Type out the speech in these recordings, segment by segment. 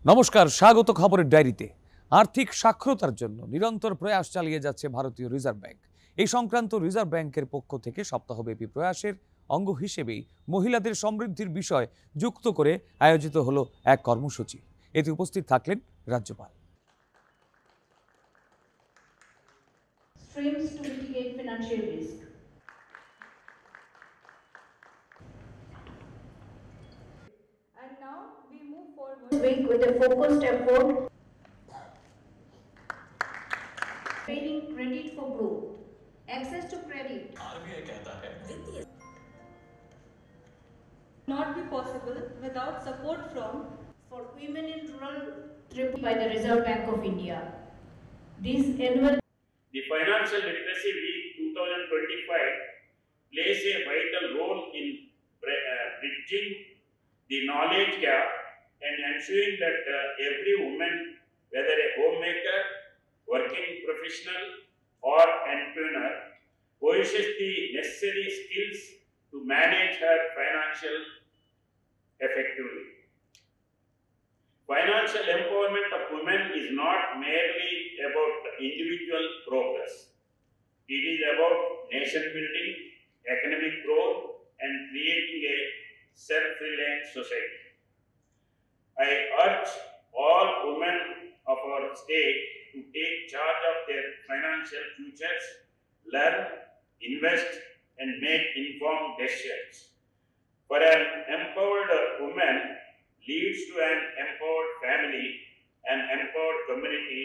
নমস্কার, স্বাগত খবরের ডায়েরিতে। আর্থিক সাক্ষরতার জন্য নিরন্তর প্রয়াস চালিয়ে যাচ্ছে ভারতীয় রিজার্ভ ব্যাংক। এই সংক্রান্ত রিজার্ভ ব্যাংকের পক্ষ থেকে সপ্তাহব্যাপী প্রয়াসের অঙ্গ হিসেবেই মহিলাদের সমৃদ্ধির বিষয় যুক্ত করে আয়োজিত হলো এক কর্মসূচি। এতে উপস্থিত থাকলেন রাজ্যপাল। Streams to mitigate financial risk. And now we move forward this week with a focused effort creating credit for growth. Access to credit RBI कहता है not be possible without support from for women in rural Tripura by the Reserve Bank of India. This annual The Financial Literacy Week 2025 plays a vital role in bridging the knowledge gap and ensuring that every woman, whether a homemaker, working professional or entrepreneur, possesses the necessary skills to manage her financial effectively. Financial empowerment of women is not merely about individual progress. It is about nation building, economic growth, and creating a self-reliant society. I urge all women of our state to take charge of their financial futures, learn, invest, and make informed decisions. For an empowered woman leads to an empowered family, an empowered community,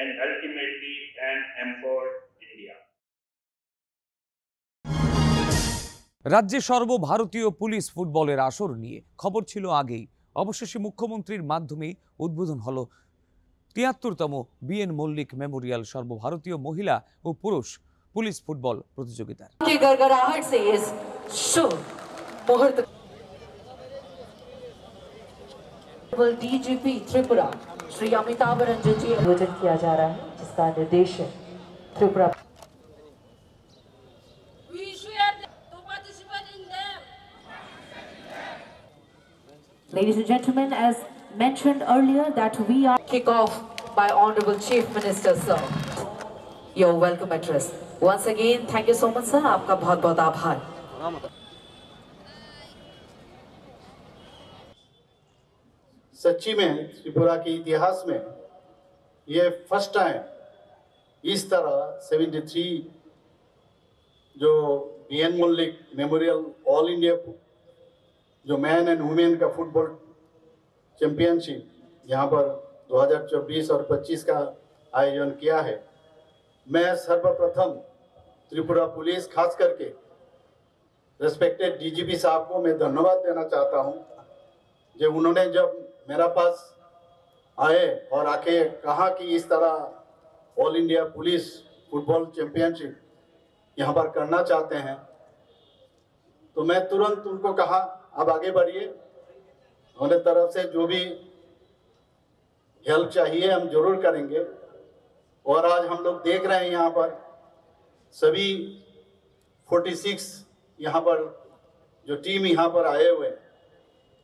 and ultimately an empowered India. রাজ্যে সর্বভারতীয় police ফুটবলের আসর নিয়ে খবর ছিল আগেই। অবশেষে মুখ্যমন্ত্রীর মাধ্যমেই উদ্বোধন হলো ৭৩তম বিএন মল্লিক মেমোরিয়াল সর্বভারতীয় মহিলা ও পুরুষ পুলিশ ফুটবল প্রতিযোগিতার। डीजीपी त्रिपुरा श्री अमिताभ रंजन जी आयोजन किया जा रहा है, जिसका निर्देशन Tripura. Ladies and gentlemen, as mentioned earlier, that we are kick off by Honorable Chief Minister Sir. Your welcome address. Once again, thank you so much, sir. आपका बहुत-बहुत आभार। सच्ची में त्रिपुरा के इतिहास में ये फर्स्ट टाइम इस तरह 73 जो BN Mallick memorial all India जो मैन एंड वुमेन का फुटबॉल चैंपियनशिप यहाँ पर 2024 और 25 का आयोजन किया है। मैं सर्वप्रथम त्रिपुरा पुलिस खास करके रेस्पेक्टेड डीजीपी साहब को मैं धन्यवाद देना चाहता हूँ, जो उन्होंने जब मेरा पास आए और आके कहा कि इस तरह all India police football championship यहाँ पर करना चाहते हैं, तो मैं तुरंत उनको कहा अब आगे बढ़िए, हमारे तरफ से जो भी हेल्प चाहिए हम जरूर करेंगे। और आज हम लोग देख रहे हैं यहाँ पर सभी 46 यहाँ पर जो टीम यहाँ पर आए हुए हैं,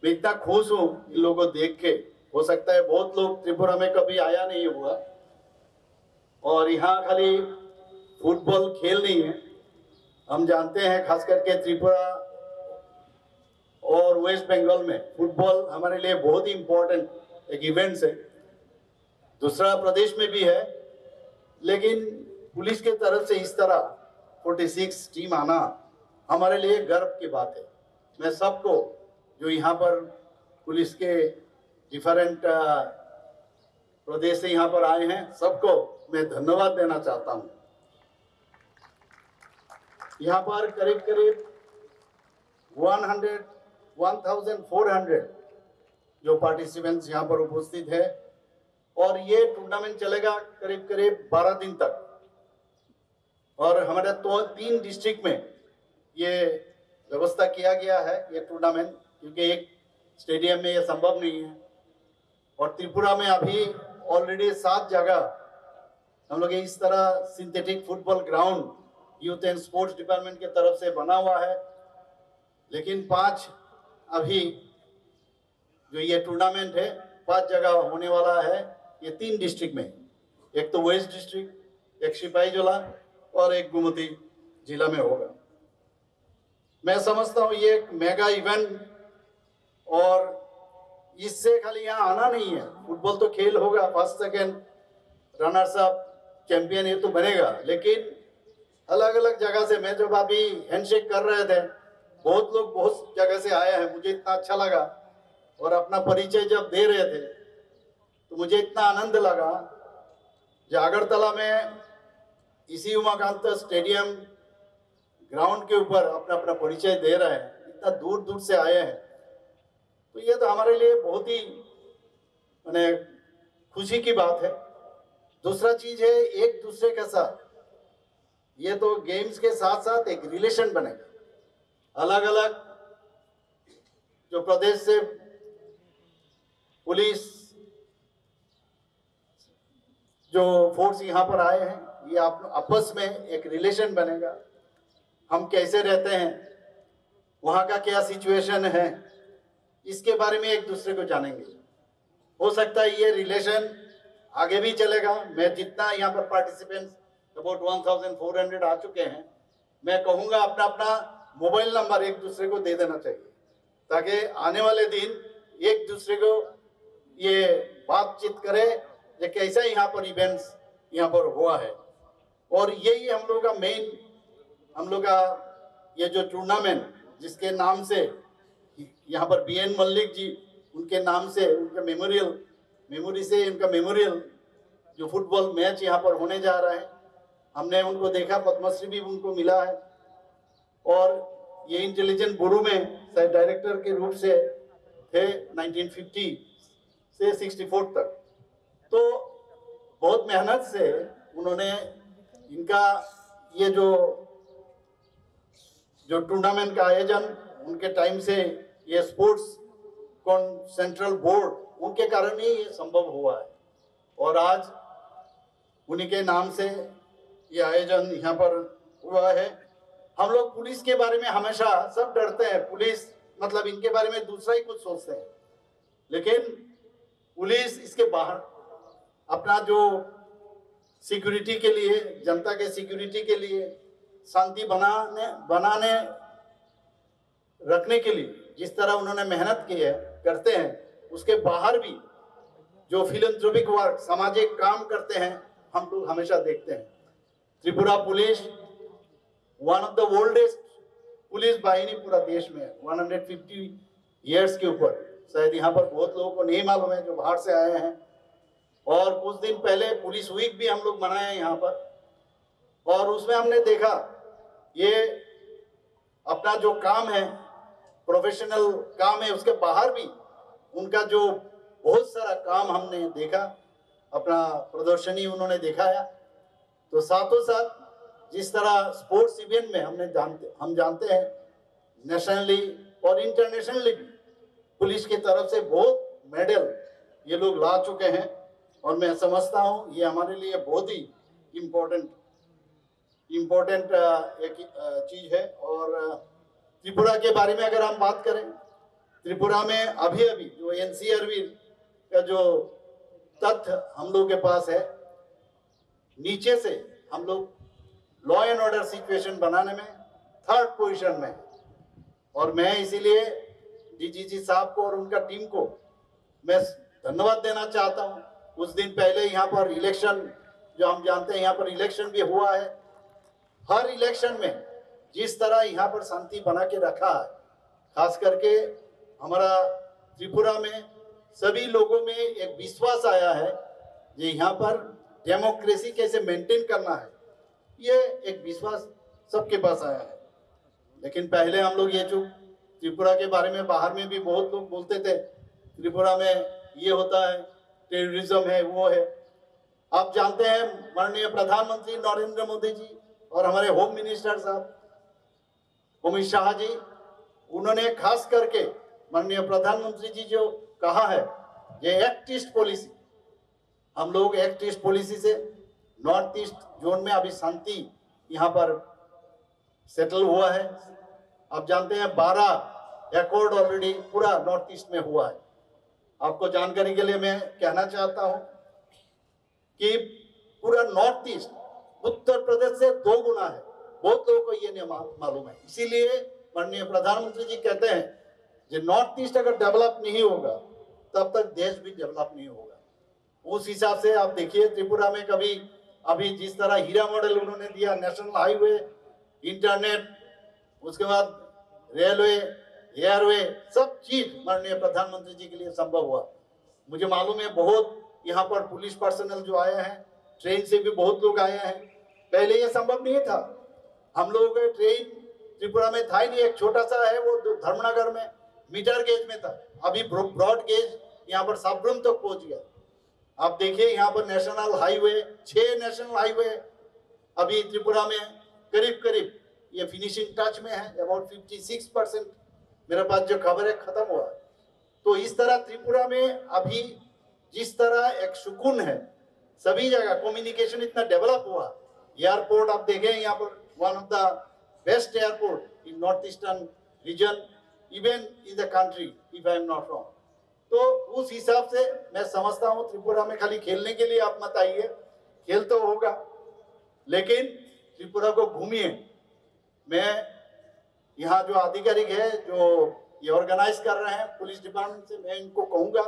मैं इतना खुश हूँ इन लोगों को देख के। हो सकता है बहुत लोग त्रिपुरा में कभी आया नहीं हुआ और यहाँ खाली फुटबॉल खेल नहीं है। हम जानते हैं खास करके त्रिपुरा और वेस्ट बंगाल में फुटबॉल हमारे लिए बहुत ही इम्पोर्टेंट एक इवेंट्स है। दूसरा प्रदेश में भी है, लेकिन पुलिस के तरफ से इस तरह 46 टीम आना हमारे लिए गर्व की बात है। मैं सबको जो यहाँ पर पुलिस के डिफरेंट प्रदेश से यहाँ पर आए हैं सबको मैं धन्यवाद देना चाहता हूँ। यहाँ पर करीब करीब 1400 जो पार्टिसिपेंट्स यहाँ पर उपस्थित है और ये टूर्नामेंट चलेगा करीब करीब 12 दिन तक। और हमारे तो 3 डिस्ट्रिक्ट में ये व्यवस्था किया गया है ये टूर्नामेंट, क्योंकि एक स्टेडियम में ये संभव नहीं है। और त्रिपुरा में अभी ऑलरेडी 7 जगह हम लोग इस तरह synthetic football ground youth and sports department की तरफ से बना हुआ है, लेकिन 5 अभी जो ये टूर्नामेंट है 5 जगह होने वाला है, ये 3 डिस्ट्रिक्ट में, एक तो वेस्ट डिस्ट्रिक्ट, एक सिपाहीजला और एक गोमती जिला में होगा। मैं समझता हूँ ये एक मेगा इवेंट, और इससे खाली यहाँ आना नहीं है। फुटबॉल तो खेल होगा, first second runners up champion ये तो बनेगा, लेकिन अलग अलग जगह से, मैं जब अभी हैंडशेक कर रहे थे, बहुत लोग बहुत जगह से आए हैं, मुझे इतना अच्छा लगा। और अपना परिचय जब दे रहे थे तो मुझे इतना आनंद लगा। जो अगरतला में इसी उमाकांत स्टेडियम ग्राउंड के ऊपर अपना अपना परिचय दे रहे हैं, इतना दूर दूर से आए हैं, तो ये तो हमारे लिए बहुत ही माने खुशी की बात है। दूसरा चीज है एक दूसरे के साथ, ये तो गेम्स के साथ साथ एक रिलेशन बनेगा। अलग अलग जो प्रदेश से पुलिस जो फोर्स यहाँ पर आए हैं, ये आपस में एक रिलेशन बनेगा। हम कैसे रहते हैं, वहाँ का क्या सिचुएशन है, इसके बारे में एक दूसरे को जानेंगे। हो सकता है ये रिलेशन आगे भी चलेगा। मैं जितना यहाँ पर पार्टिसिपेंट्स अबाउट 1400 आ चुके हैं, मैं कहूँगा अपना अपना मोबाइल नंबर एक दूसरे को दे देना चाहिए, ताकि आने वाले दिन एक दूसरे को ये बातचीत करे कि कैसा यहाँ पर इवेंट्स यहाँ पर हुआ है। और यही हम लोग का मेन, हम लोग का ये जो टूर्नामेंट जिसके नाम से यहाँ पर बीएन मल्लिक जी, उनके नाम से उनका मेमोरी से उनका मेमोरियल जो फुटबॉल मैच यहाँ पर होने जा रहा है, हमने उनको देखा, पद्मश्री भी उनको मिला है। और ये इंटेलिजेंट ब्यूरो में शायद डायरेक्टर के रूप से थे 1950 से 64 तक। तो बहुत मेहनत से उन्होंने इनका ये जो टूर्नामेंट का आयोजन, उनके टाइम से ये स्पोर्ट्स सेंट्रल बोर्ड, उनके कारण ही ये संभव हुआ है। और आज उन्हीं के नाम से ये आयोजन यहाँ पर हुआ है। हम लोग पुलिस के बारे में हमेशा सब डरते हैं, पुलिस मतलब इनके बारे में दूसरा ही कुछ सोचते हैं, लेकिन पुलिस इसके बाहर अपना जो सिक्योरिटी के लिए, जनता के सिक्योरिटी के लिए, शांति बनाने रखने के लिए जिस तरह उन्होंने मेहनत की है, करते हैं, उसके बाहर भी जो फिलैंथ्रोपिक वर्क, सामाजिक काम करते हैं, हम लोग हमेशा देखते हैं। Tripura police one of the oldest police बाहिनी पूरा देश में है, 150 ईयर्स के ऊपर। शायद यहाँ पर बहुत लोगों को नहीं मालूम है जो बाहर से आए हैं। और कुछ दिन पहले पुलिस वीक भी हम लोग मनाए हैं यहाँ पर, और उसमें हमने देखा ये अपना जो काम है, प्रोफेशनल काम है, उसके बाहर भी उनका जो बहुत सारा काम हमने देखा, अपना प्रदर्शनी उन्होंने दिखाया। तो साथों साथ जिस तरह स्पोर्ट्स इवेंट में हम जानते हैं नेशनली और इंटरनेशनली भी पुलिस की तरफ से बहुत मेडल ये लोग ला चुके हैं, और मैं समझता हूँ ये हमारे लिए बहुत ही इम्पोर्टेंट एक चीज़ है। और त्रिपुरा के बारे में अगर हम बात करें, त्रिपुरा में अभी जो एनसीआरबी का जो तथ्य हम लोग के पास है, नीचे से हम लोग लॉ एंड ऑर्डर सिचुएशन बनाने में 3rd पोजीशन में। और मैं इसीलिए डीजीजी साहब को और उनका टीम को मैं धन्यवाद देना चाहता हूँ। कुछ दिन पहले यहाँ पर इलेक्शन, जो हम जानते हैं यहाँ पर इलेक्शन भी हुआ है, हर इलेक्शन में जिस तरह यहाँ पर शांति बना के रखा है, खास करके हमारा त्रिपुरा में सभी लोगों में एक विश्वास आया है कि यहाँ पर डेमोक्रेसी कैसे मेंटेन करना है, ये एक विश्वास सबके पास आया है। लेकिन पहले हम लोग ये जो त्रिपुरा के बारे में बाहर में भी बहुत लोग बोलते थे, त्रिपुरा में ये होता है, टेररिज्म है, वो है। आप जानते हैं माननीय प्रधानमंत्री नरेंद्र मोदी जी और हमारे होम मिनिस्टर साहब अमित शाह जी, उन्होंने खास करके माननीय प्रधानमंत्री जी जो कहा है, ये एक्ट ईस्ट पॉलिसी, हम लोग एक्ट ईस्ट पॉलिसी से नॉर्थ ईस्ट जोन में अभी शांति यहाँ पर सेटल हुआ है। आप जानते हैं 12 एकॉर्ड ऑलरेडी पूरा नॉर्थ ईस्ट में हुआ है। आपको जानकारी के लिए मैं कहना चाहता हूं कि पूरा नॉर्थ ईस्ट उत्तर प्रदेश से 2 गुना है। बहुत लोगों को ये नहीं मालूम है। इसीलिए माननीय प्रधानमंत्री जी कहते हैं कि नॉर्थ ईस्ट अगर डेवलप नहीं होगा तब तक देश भी डेवलप नहीं होगा। उस हिसाब से आप देखिए त्रिपुरा में कभी अभी जिस तरह हीरा मॉडल उन्होंने दिया, नेशनल हाईवे, इंटरनेट, उसके बाद रेलवे, एयरवे, सब चीज माननीय प्रधानमंत्री जी के लिए संभव हुआ। मुझे मालूम है बहुत यहाँ पर पुलिस पर्सनल जो आए हैं, ट्रेन से भी बहुत लोग आए हैं। पहले ये संभव नहीं था। हम लोगों का ट्रेन त्रिपुरा में था ही नहीं। एक छोटा सा है वो धर्मनगर में मीटर गेज में था, अभी ब्रॉड गेज यहाँ पर साबरम तक पहुंच गया। आप देखिए यहाँ पर नेशनल हाईवे, 6 नेशनल हाईवे अभी त्रिपुरा में करीब करीब ये फिनिशिंग टच में है। अबाउट 56% मेरे पास जो खबर है खत्म हुआ। तो इस तरह त्रिपुरा में अभी जिस तरह एक सुकून है, सभी जगह कम्युनिकेशन इतना डेवलप हुआ। एयरपोर्ट आप देखें यहाँ पर one of the best airport in north eastern region, even in the country if I am not wrong. तो उस हिसाब से मैं समझता हूँ त्रिपुरा में खाली खेलने के लिए आप मत आइए, खेल तो होगा लेकिन त्रिपुरा को घूमिए। मैं यहाँ जो आधिकारिक है जो ये ऑर्गेनाइज कर रहे हैं पुलिस डिपार्टमेंट से, मैं इनको कहूँगा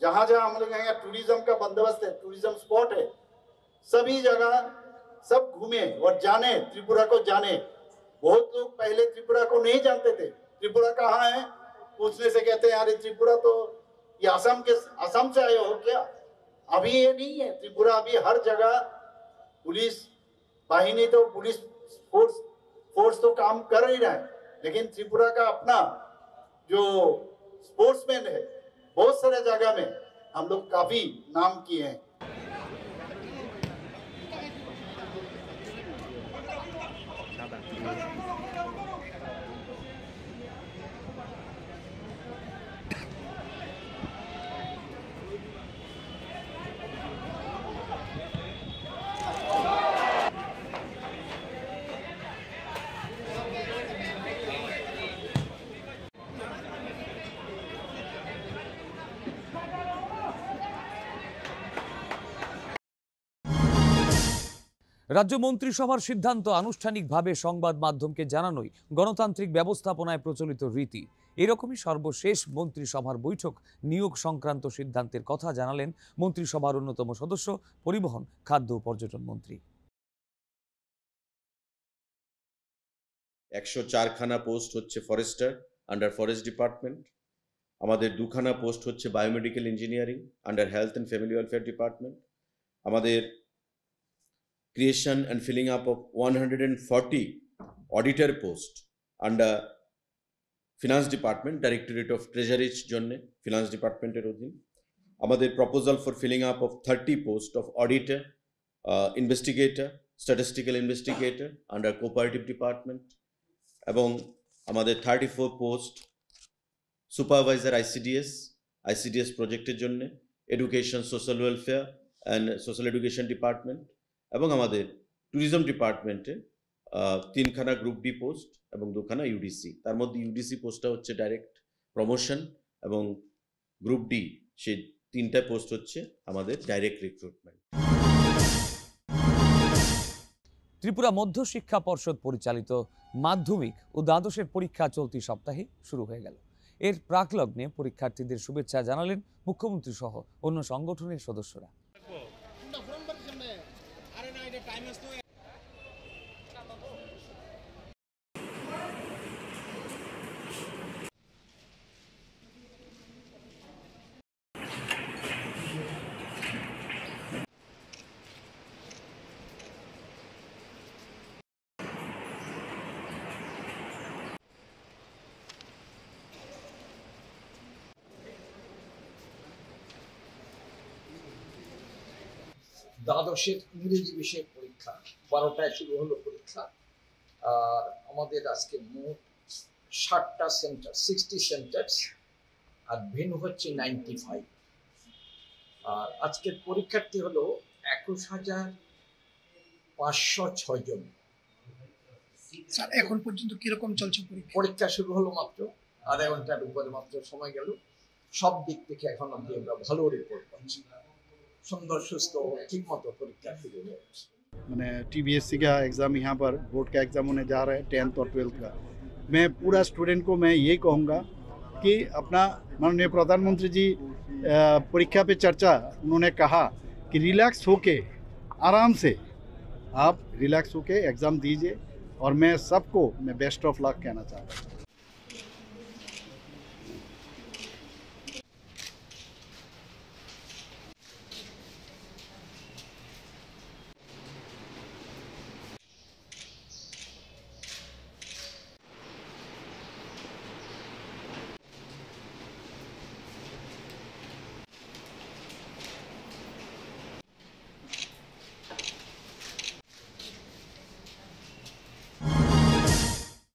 जहाँ जहाँ हम लोग यहाँ टूरिज्म का बंदोबस्त है, टूरिज्म स्पॉट है, सभी जगह सब घूमे और जाने, त्रिपुरा को जाने। बहुत लोग पहले त्रिपुरा को नहीं जानते थे। त्रिपुरा कहाँ है पूछने से कहते हैं यार त्रिपुरा तो ये असम से आए हो क्या? अभी ये नहीं है। त्रिपुरा अभी हर जगह पुलिस बाहिनी तो पुलिस फोर्स तो काम कर ही रहा है, लेकिन त्रिपुरा का अपना जो स्पोर्ट्समैन है बहुत सारे जगह में हम लोग काफी नाम किए हैं। রাজ্য মন্ত্রিসভার সিদ্ধান্ত আনুষ্ঠানিকভাবে সংবাদ মাধ্যমকে জানানোই গণতান্ত্রিক ব্যবস্থাপনায় প্রচলিত রীতি। এরকমই সর্বশেষ মন্ত্রিসভার বৈঠক নিয়োগ সংক্রান্ত সিদ্ধান্তের কথা জানালেন মন্ত্রিসভার অন্যতম সদস্য পরিবহন, খাদ্য ও পর্যটন মন্ত্রী। 104 খানা পোস্ট হচ্ছে ফরেস্টার আন্ডার ফরেস্ট ডিপার্টমেন্ট, আমাদের 2 খানা পোস্ট হচ্ছে biomedical engineering under health and family welfare department, আমাদের creation and filling up of 140 auditor post under finance department, directorate of treasury jonne finance department er odhin, amader proposal for filling up of 30 post of auditor, investigator, statistical investigator under cooperative department, ebong amader 34 post supervisor ICDS project er jonne education, social welfare and social education department, এবং আমাদের tourism ডিপার্টমেন্টে 3 খানা group D post এবং 2 খানা UDC. তার মধ্যে UDC পোস্টটা হচ্ছে ডাইরেক্ট প্রমোশন এবং গ্রুপ ডি সেই 3টা পোস্ট হচ্ছে আমাদের ডাইরেক্ট রিক্রুটমেন্ট। ত্রিপুরা মধ্য শিক্ষা পর্ষদ পরিচালিত মাধ্যমিক ও দ্বাদশের পরীক্ষা চলতি সপ্তাহে শুরু হয়ে গেল। এর প্রাকলগ্নে পরীক্ষার্থীদের শুভেচ্ছা জানালেন মুখ্যমন্ত্রী সহ অন্য সংগঠনের সদস্যরা। দ্বাদশের ইংরেজি বিষয়ের পরীক্ষা 12টায় শুরু হলো পরীক্ষা। আর আমাদের আজকে মোট 60টা সেন্টার, 60 সেন্টার্স, আর ভেন্যু হচ্ছে 95। আর আজকের পরীক্ষার্থী হলো 21,506 জন। স্যার এখন পর্যন্ত কিরকম চলছে পরীক্ষা? পরীক্ষা শুরু হলো মাত্র আধা ঘন্টার উপরে মাত্র সময় গেল। সব দিক থেকে এখন অব্দি আমরা ভালো রিপোর্ট পাচ্ছি, সুন্দর সুস্থ ঠিক মতো পরীক্ষা শুরু হয়েছে। मैंने TBSC का एग्ज़ाम यहाँ पर बोर्ड का एग्ज़ाम होने जा रहा है 10th और 12th का। मैं पूरा स्टूडेंट को मैं ये कहूँगा कि अपना माननीय प्रधानमंत्री जी परीक्षा पे चर्चा उन्होंने कहा कि रिलैक्स होके आराम से आप रिलैक्स होके एग्ज़ाम दीजिए, और मैं सबको मैं बेस्ट ऑफ लक कहना चाहता हूँ।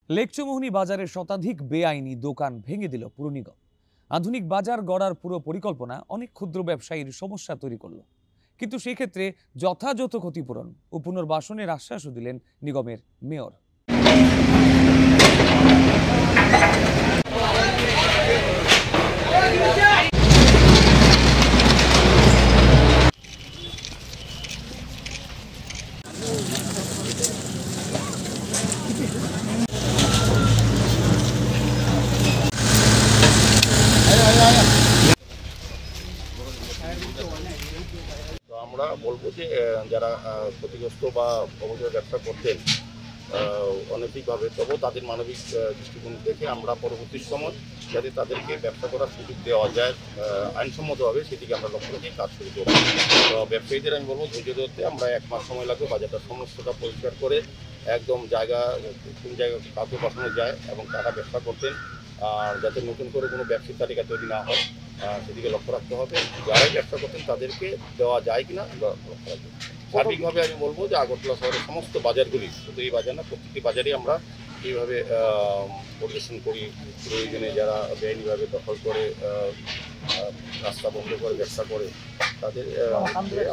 লেকচুমোহনী বাজারে শতাধিক বেআইনি দোকান ভেঙে দিল পুর নিগম। আধুনিক বাজার গড়ার পুরো পরিকল্পনা অনেক ক্ষুদ্র ব্যবসায়ীর সমস্যা তৈরি করল, কিন্তু সেই ক্ষেত্রে যথাযথ ক্ষতিপূরণ ও পুনর্বাসনের আশ্বাসও দিলেন নিগমের মেয়র। তো আমরা বলবো যে যারা ক্ষতিগ্রস্ত বা অবৈধ ব্যবসা করতেন অনৈতিকভাবে, তবুও তাদের মানবিক দৃষ্টিকোণ দেখে আমরা পরবর্তী সময় যাতে তাদেরকে ব্যবসা করার সুযোগ দেওয়া যায় আইনসম্মতভাবে, সেদিকে আমরা লক্ষ্য রেখে কাজ শুরু করব। তো ব্যবসায়ীদের আমি বলবো ধৈর্য ধরতে, আমরা 1 মাস সময় লাগবে বাজারটা সমস্তটা পরিষ্কার করে একদম জায়গা কোন জায়গায় কাউকে পাঠানো যায় এবং তারা ব্যবসা করতেন, আর যাতে নতুন করে কোনো ব্যবসায়িক তালিকা তৈরি না হয় সেদিকে লক্ষ্য রাখতে হবে। যারাই ব্যবসা করতেন তাদেরকে দেওয়া যায় কিনা লক্ষ্য রাখবে। সার্বিকভাবে আমি বলবো যে আগরতলা শহরের সমস্ত বাজারগুলি, শুধু এই বাজার না, প্রত্যেকটি বাজারেই আমরা এইভাবে পরিদর্শন করি। প্রয়োজনে যারা বেআইনিভাবে দখল করে রাস্তা বন্ধ করে ব্যবসা করে তাদের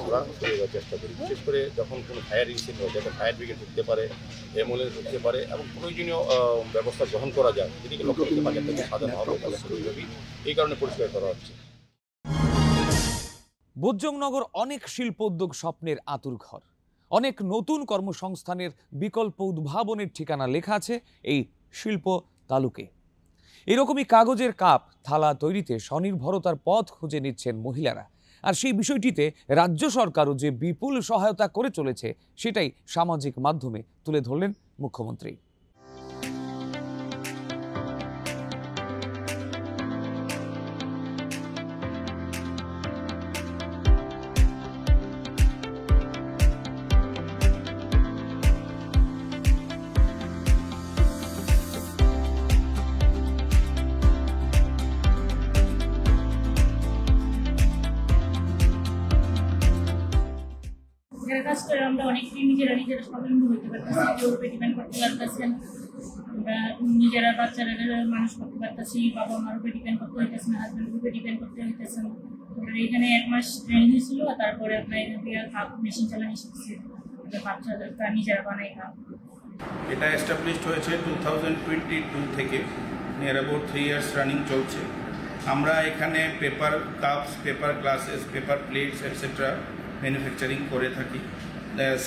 আমরা সরিয়ে দেওয়ার চেষ্টা করি। বিশেষ করে যখন কোনো ফায়ার ইনসিডেন্ট হয়, যাতে ফায়ার ব্রিগেড ঢুকতে পারে, অ্যাম্বুলেন্স ঢুকতে পারে এবং প্রয়োজনীয় ব্যবস্থা গ্রহণ করা যায়, সেদিকে লক্ষ্য রেখে বাজারটাকে সাজানো হবে। এই কারণে পরিষ্কার করা হচ্ছে। বোজ্জংনগর অনেক শিল্পোদ্যোগ স্বপ্নের আতুরঘর, অনেক নতুন কর্মসংস্থানের বিকল্প উদ্ভাবনের ঠিকানা লেখা আছে এই শিল্প তালুকে। এরকমই কাগজের কাপ থালা তৈরিতে স্বনির্ভরতার পথ খুঁজে নিচ্ছেন মহিলারা, আর সেই বিষয়টিতে রাজ্য সরকারও যে বিপুল সহায়তা করে চলেছে সেটাই সামাজিক মাধ্যমে তুলে ধরলেন মুখ্যমন্ত্রী। যারা কাজ করে আমরা অনেকেই নিজেরা স্বাবলম্বী হতে পারতেছি, কেউ ডিপেন্ড করতে পারতেছেন, আমরা নিজেরা বাচ্চারা মানুষ করতে পারতেছি, বাবা মার উপরে ডিপেন্ড করতে হইতেছেন, হাজব্যান্ডের উপরে ডিপেন্ড করতে হইতেছেন। আমরা এখানে 1 মাস ট্রেনিং ছিল, তারপরে আপনার কাপ মেশিন চালানো শিখছি, বাচ্চারা নিজেরা বানাই কাপ। এটা এস্টাবলিশড হয়েছে 2022 থেকে, নিয়ার অ্যাবাউট 3 ইয়ার্স রানিং চলছে। আমরা এখানে paper cups, paper glasses, paper plates etcetera manufacturing করে থাকি।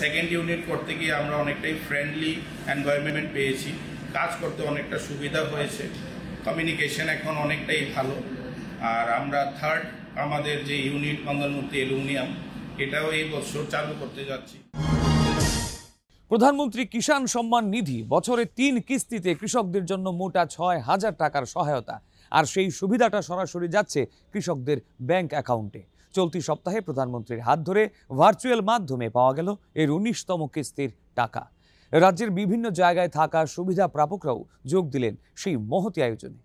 সেকেন্ড ইউনিট করতে গিয়ে আমরা অনেকটাই ফ্রেন্ডলি এনভায়রনমেন্ট পেয়েছি, কাজ করতে অনেকটা সুবিধা হয়েছে, কমিউনিকেশন এখন অনেকটাই ভালো। আর আমরা থার্ড আমাদের যে ইউনিট মঙ্গলমূর্তি অ্যালুমিনিয়াম, এটাও এই বছর চালু করতে যাচ্ছি। প্রধানমন্ত্রী কিষাণ সম্মান নিধি বছরে 3 কিস্তিতে কৃষকদের জন্য মোটা 6,000 টাকার সহায়তা, আর সেই সুবিধাটা সরাসরি যাচ্ছে কৃষকদের ব্যাংক অ্যাকাউন্টে। চলতি সপ্তাহে প্রধানমন্ত্রীর হাত ধরে ভার্চুয়াল মাধ্যমে পাওয়া গেল এর 19তম কিস্তির টাকা। রাজ্যের বিভিন্ন জায়গায় থাকা সুবিধা প্রাপকরাও যোগ দিলেন সেই মহতি আয়োজনে।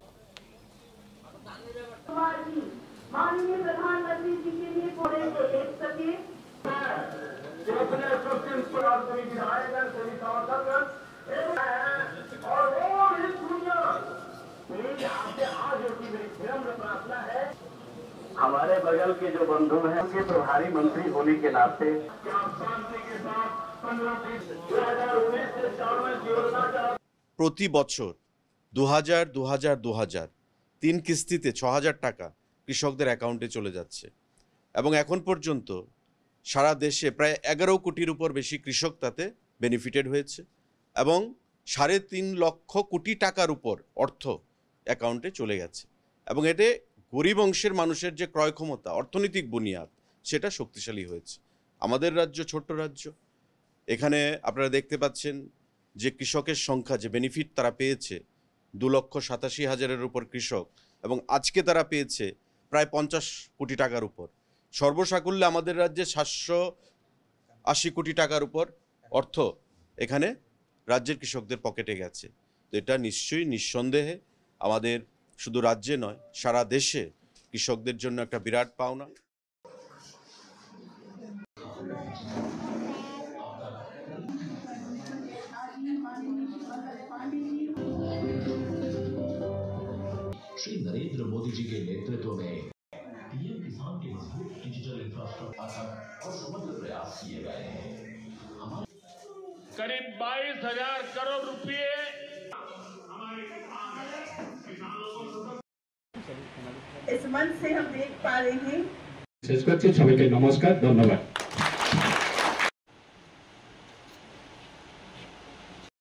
हमारे बगल के जो बंधु हैं उनके प्रभारी मंत्री होने के नाते প্রতি বছর 2000 3 কিস্তিতে 6,000 টাকা কৃষকদের অ্যাকাউন্টে চলে যাচ্ছে এবং এখন পর্যন্ত সারা দেশে প্রায় 11 কোটির উপর বেশি কৃষক তাতে বেনিফিটেড হয়েছে এবং 3.5 লক্ষ কোটি টাকার উপর অর্থ অ্যাকাউন্টে চলে গেছে এবং এতে গরিব অংশের মানুষের যে ক্রয় ক্ষমতা, অর্থনৈতিক বুনিয়াদ, সেটা শক্তিশালী হয়েছে। আমাদের রাজ্য ছোট্ট রাজ্য, এখানে আপনারা দেখতে পাচ্ছেন যে কৃষকের সংখ্যা, যে বেনিফিট তারা পেয়েছে 2,87,000-এর উপর কৃষক, এবং আজকে তারা পেয়েছে প্রায় 50 কোটি টাকার উপর। সর্বসাকুল্যে আমাদের রাজ্যে 780 কোটি টাকার উপর অর্থ এখানে রাজ্যের কৃষকদের পকেটে গেছে। তো এটা নিশ্চয়ই নিঃসন্দেহে আমাদের শুধু রাজ্যে নয়, সারা দেশে কৃষকদের জন্য একটা বিরাট পাওনা। श्री नरेंद्र मोदी जी के नेतृत्व में पीएम किसान के मजबूत डिजिटल इंफ्रास्ट्रक्चर और समग्र प्रयास किए गए हैं। करीब 22,000 करोड़ रुपए इस मंच से हम देख पा रहे हैं। শেষ করছি, সবাইকে নমস্কার, ধন্যবাদ।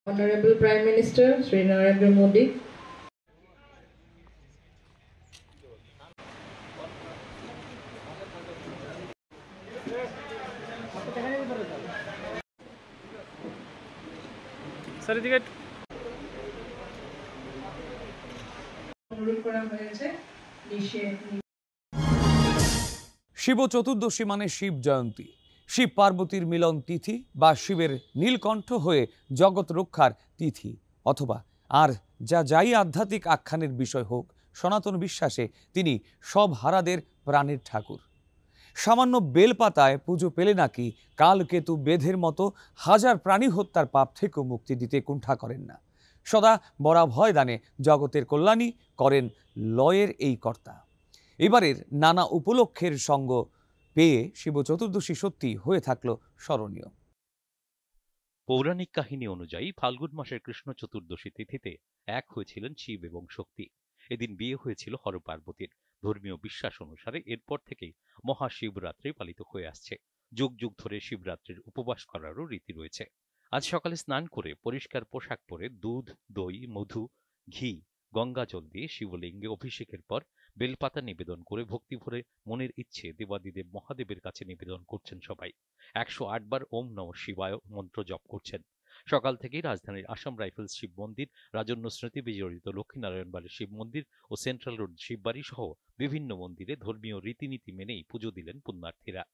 Honorable Prime Minister Shri Narendra Modi, Shiva চতুর্দশী মানে শিব জয়ন্তী, শিব পার্বতীর মিলন তিথি বা শিবের নীলকণ্ঠ হয়ে জগৎ রক্ষার তিথি, অথবা আর যাই আধ্যাত্মিক আখ্যানের বিষয় হোক, সনাতন বিশ্বাসে তিনি সব হারাদের প্রাণের ঠাকুর। সামান্য বেলপাতায় পুজো পেলে নাকি কালকেতু বেধের মতো হাজার প্রাণী হত্যার পাপ থেকেও মুক্তি দিতে কুণ্ঠা করেন না। সদা বরা ভয় দানে জগতের কল্যাণী করেন লয়ের এই কর্তা। এবারের নানা উপলক্ষের সঙ্গ পেয়ে শিব চতুর্দশী সত্যি হয়ে থাকলো স্মরণীয়। পৌরাণিক কাহিনী অনুযায়ী ফাল্গুন মাসের কৃষ্ণ চতুর্দশী তিথিতে এক হয়েছিলেন শিব এবং শক্তি। এদিন বিয়ে হয়েছিল হর পার্বতীর। ধর্মীয় বিশ্বাস অনুসারে এরপর থেকেই মহাশিবরাত্রি পালিত হয়ে আসছে। যুগ যুগ ধরে শিবরাত্রির উপবাস করারও রীতি রয়েছে। আজ সকালে স্নান করে পরিষ্কার পোশাক পরে দুধ, দই, মধু, ঘি, গঙ্গা জল দিয়ে শিবলিঙ্গে অভিষেকের পর বেলপাতা নিবেদন করে ভক্তি ভরে মনের ইচ্ছে দেবাদিদেব মহাদেবের কাছে নিবেদন করছেন সবাই। 108 বার ওম নমঃ শিবায় মন্ত্র জপ করছেন। সকাল থেকেই রাজধানীর আসাম রাইফেলস শিব মন্দির, রাজন্য স্মৃতি বিজড়িত লক্ষ্মীনারায়ণ বাড়ির শিব মন্দির ও সেন্ট্রাল রোড শিববাড়ি সহ বিভিন্ন মন্দিরে ধর্মীয় রীতিনীতি মেনেই পুজো দিলেন পুণ্যার্থীরা।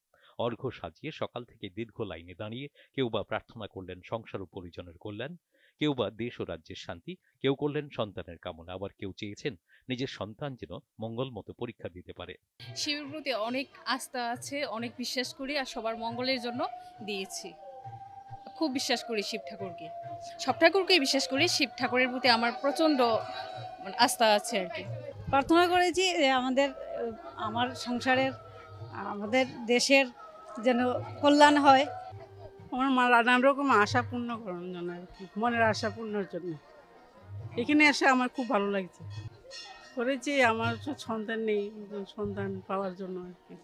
অর্ঘ্য সাজিয়ে সকাল থেকে দীর্ঘ লাইনে দাঁড়িয়ে কেউ বা প্রার্থনা করলেন সংসার ও পরিজনের কল্যাণ, কেউ বা দেশ ও রাজ্যের শান্তি, কেউ করলেন সন্তানের কামনা, আবার কেউ চেয়েছেন নিজের সন্তান যেন মঙ্গল মতো পরীক্ষা দিতে পারে। শিবের প্রতি অনেক আস্থা আছে, অনেক বিশ্বাস করি, আর সবার মঙ্গলের জন্য দিয়েছি। খুব বিশ্বাস করি শিব ঠাকুরকে, সব ঠাকুরকেই বিশ্বাস করি। শিব ঠাকুরের প্রতি আমার প্রচন্ড আস্থা আছে আর কি। প্রার্থনা করেছি যে আমার সংসারের, আমাদের দেশের যেন কল্যাণ হয়। আমার নানান রকম আশা পূর্ণ করার জন্য আর কি, মনের আশা পূর্ণের জন্য। এখানে এসে আমার খুব ভালো লাগছে। করেছি আমার সন্তান নেই, সন্তান পাওয়ার জন্য আর কি।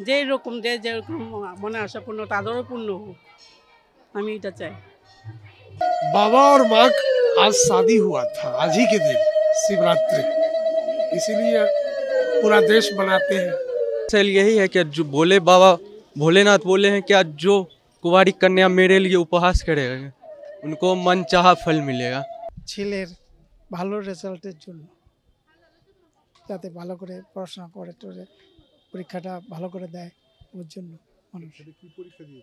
যেরকম যেরকম মনে আশা পূর্ণ তাদেরও পূর্ণ হোক, আমি এটা চাই। बाबा और माँ आज शादी हुआ था, आज ही के दिन शिवरात्रि, इसीलिए पूरा देश मनाते हैं। यही है कि जो बोले बाबा भोलेनाथ बोले हैं कि आज जो कुंवारी कन्या मेरे लिए उपवास करेगा उनको मन चाहा फल मिलेगा। ছেলের ভালো রেজাল্টের জন্য, যাতে ভালো করে পড়াশোনা করে পরীক্ষাটা ভালো করে দেয়, ওর জন্য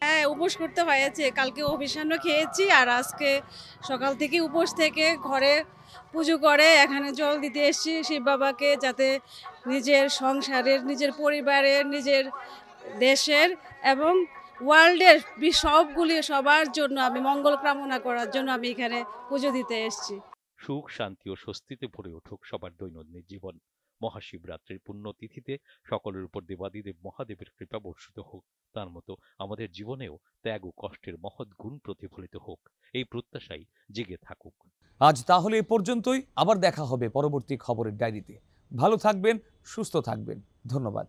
হ্যাঁ উপোস করতে হয়েছে। কালকে অভিষান্ন খেয়েছি, আর আজকে সকাল থেকে উপোস থেকে ঘরে পুজো করে এখানে জল দিতে এসেছি শিব বাবাকে, যাতে নিজের সংসারের, নিজের পরিবারের, নিজের দেশের এবং ওয়ার্ল্ডের সবার জন্য আমি মঙ্গল কামনা করার জন্য আমি এখানে পুজো দিতে এসেছি। সুখ, শান্তি ও স্বস্তিতে ভরে উঠুক সবার দৈনন্দিন জীবন। মহাশিবরাত্রির পুণ্যতিথিতে সকলের উপর দেবাদিদেব মহাদেবের কৃপা বর্ষিত হোক। তার মতো আমাদের জীবনেও ত্যাগ ও কষ্টের মহৎ গুণ প্রতিফলিত হোক, এই প্রত্যাশাই জেগে থাকুক। আজ তাহলে এ পর্যন্তই। আবার দেখা হবে পরবর্তী খবরের ডায়েরিতে। ভালো থাকবেন, সুস্থ থাকবেন। ধন্যবাদ।